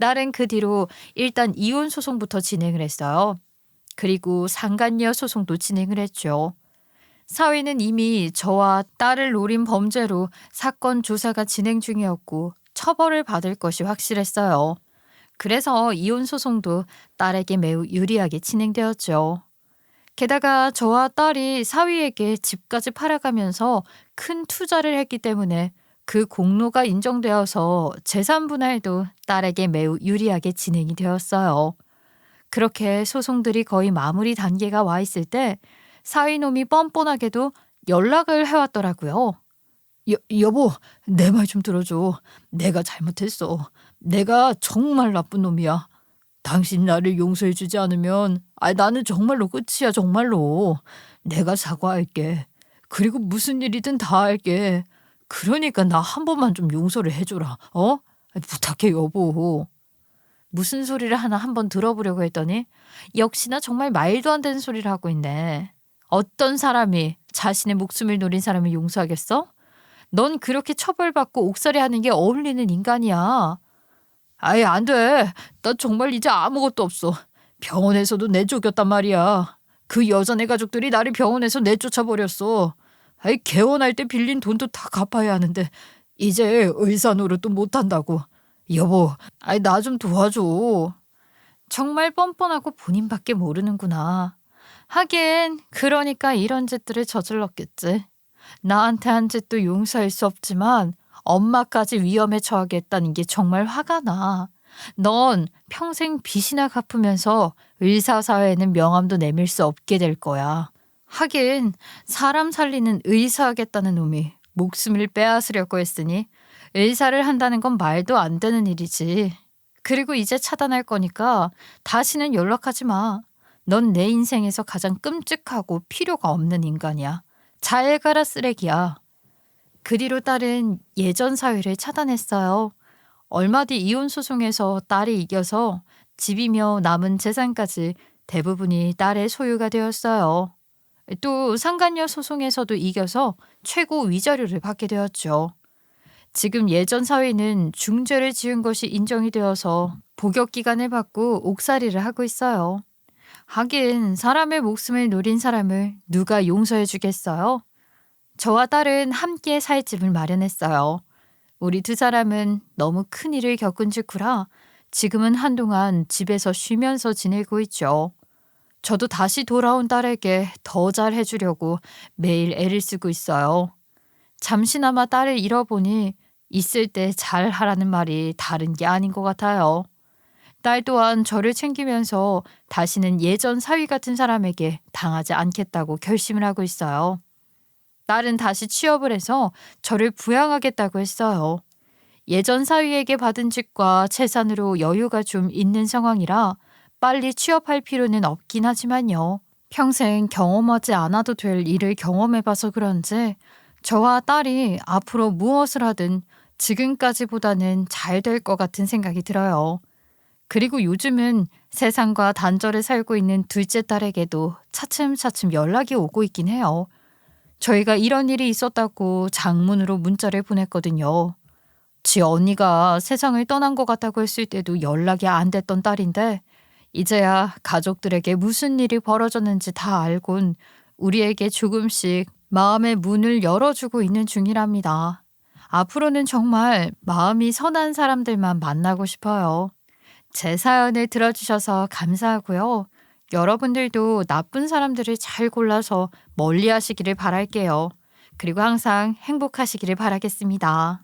Speaker 1: 딸은 그 뒤로 일단 이혼 소송부터 진행을 했어요. 그리고 상간녀 소송도 진행을 했죠. 사위는 이미 저와 딸을 노린 범죄로 사건 조사가 진행 중이었고 처벌을 받을 것이 확실했어요. 그래서 이혼 소송도 딸에게 매우 유리하게 진행되었죠. 게다가 저와 딸이 사위에게 집까지 팔아가면서 큰 투자를 했기 때문에 그 공로가 인정되어서 재산 분할도 딸에게 매우 유리하게 진행이 되었어요. 그렇게 소송들이 거의 마무리 단계가 와 있을 때 사위놈이 뻔뻔하게도 연락을 해왔더라고요.
Speaker 2: 여보, 내 말 좀 들어줘. 내가 잘못했어. 내가 정말 나쁜 놈이야. 당신 나를 용서해주지 않으면 나는 정말로 끝이야, 정말로. 내가 사과할게. 그리고 무슨 일이든 다 할게. 그러니까 나 한 번만 좀 용서를 해줘라. 부탁해, 여보.
Speaker 1: 무슨 소리를 하나 한번 들어보려고 했더니 역시나 정말 말도 안 되는 소리를 하고 있네. 어떤 사람이 자신의 목숨을 노린 사람을 용서하겠어? 넌 그렇게 처벌받고 옥살이하는 게 어울리는 인간이야.
Speaker 2: 아예 안 돼. 나 정말 이제 아무것도 없어. 병원에서도 내쫓겼단 말이야. 그 여자네 가족들이 나를 병원에서 내쫓아버렸어. 개원할 때 빌린 돈도 다 갚아야 하는데 이제 의사 노릇도 못한다고. 여보, 나 좀 도와줘.
Speaker 1: 정말 뻔뻔하고 본인밖에 모르는구나. 하긴 그러니까 이런 짓들을 저질렀겠지. 나한테 한 짓도 용서할 수 없지만 엄마까지 위험에 처하게 했다는 게 정말 화가 나. 넌 평생 빚이나 갚으면서 의사사회에는 명함도 내밀 수 없게 될 거야. 하긴 사람 살리는 의사하겠다는 놈이 목숨을 빼앗으려고 했으니 의사를 한다는 건 말도 안 되는 일이지. 그리고 이제 차단할 거니까 다시는 연락하지 마. 넌 내 인생에서 가장 끔찍하고 필요가 없는 인간이야. 잘 가라, 쓰레기야. 그 뒤로 딸은 예전 사위를 차단했어요. 얼마 뒤 이혼 소송에서 딸이 이겨서 집이며 남은 재산까지 대부분이 딸의 소유가 되었어요. 또 상간녀 소송에서도 이겨서 최고 위자료를 받게 되었죠. 지금 예전 사위는 중죄를 지은 것이 인정이 되어서 복역 기간을 받고 옥살이를 하고 있어요. 하긴 사람의 목숨을 노린 사람을 누가 용서해 주겠어요? 저와 딸은 함께 살 집을 마련했어요. 우리 두 사람은 너무 큰 일을 겪은 직후라 지금은 한동안 집에서 쉬면서 지내고 있죠. 저도 다시 돌아온 딸에게 더 잘해주려고 매일 애를 쓰고 있어요. 잠시나마 딸을 잃어보니 있을 때 잘하라는 말이 다른 게 아닌 것 같아요. 딸 또한 저를 챙기면서 다시는 예전 사위 같은 사람에게 당하지 않겠다고 결심을 하고 있어요. 딸은 다시 취업을 해서 저를 부양하겠다고 했어요. 예전 사위에게 받은 직과 재산으로 여유가 좀 있는 상황이라 빨리 취업할 필요는 없긴 하지만요. 평생 경험하지 않아도 될 일을 경험해봐서 그런지 저와 딸이 앞으로 무엇을 하든 지금까지보다는 잘 될 것 같은 생각이 들어요. 그리고 요즘은 세상과 단절에 살고 있는 둘째 딸에게도 차츰차츰 연락이 오고 있긴 해요. 저희가 이런 일이 있었다고 장문으로 문자를 보냈거든요. 지 언니가 세상을 떠난 것 같다고 했을 때도 연락이 안 됐던 딸인데 이제야 가족들에게 무슨 일이 벌어졌는지 다 알곤 우리에게 조금씩 마음의 문을 열어주고 있는 중이랍니다. 앞으로는 정말 마음이 선한 사람들만 만나고 싶어요. 제 사연을 들어주셔서 감사하고요. 여러분들도 나쁜 사람들을 잘 골라서 멀리 하시기를 바랄게요. 그리고 항상 행복하시기를 바라겠습니다.